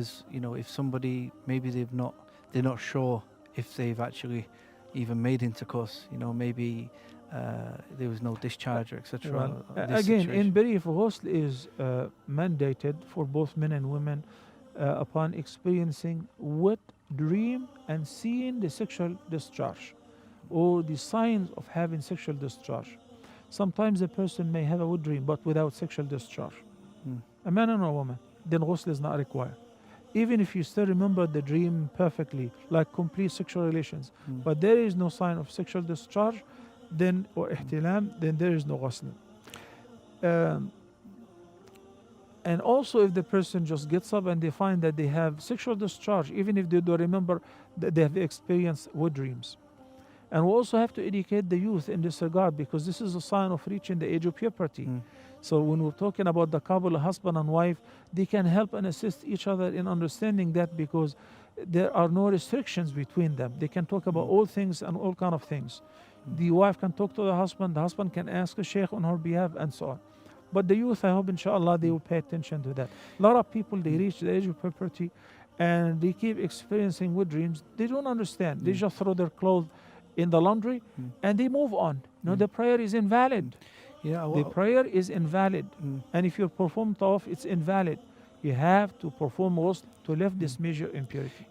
is, if somebody maybe they're not sure if they've actually even made intercourse, maybe there was no discharge or Well, etc. This again, in situation. brief, ghusl is mandated for both men and women upon experiencing wet dream and seeing the sexual discharge or the signs of having sexual discharge. Sometimes a person may have a wet dream but without sexual discharge. Mm. A man and a woman, then ghusl is not required. Even if you still remember the dream perfectly, like complete sexual relations, Mm. but there is no sign of sexual discharge, then or Mm. ihtilam, then there is no ghusl. Um, and also, if the person just gets up and they find that they have sexual discharge, even if they don't remember that they have experienced wet dreams. And we also have to educate the youth in this regard because this is a sign of reaching the age of puberty. Mm. So when we're talking about the couple, husband and wife, they can help and assist each other in understanding that because there are no restrictions between them. They can talk about Mm. all things and all kind of things. Mm. The wife can talk to the husband can ask a sheikh on her behalf, and so on. But the youth, I hope, inshallah, they Mm. will pay attention to that. A lot of people, they Mm. reach the age of puberty and they keep experiencing wet dreams. They don't understand. They Yeah. just throw their clothes in the laundry Mm. and they move on. Mm. The prayer is invalid. Mm. Yeah. The prayer is invalid. Mm. And if you perform tawaf, it's invalid. You have to perform ghusl to lift Mm. this major impurity.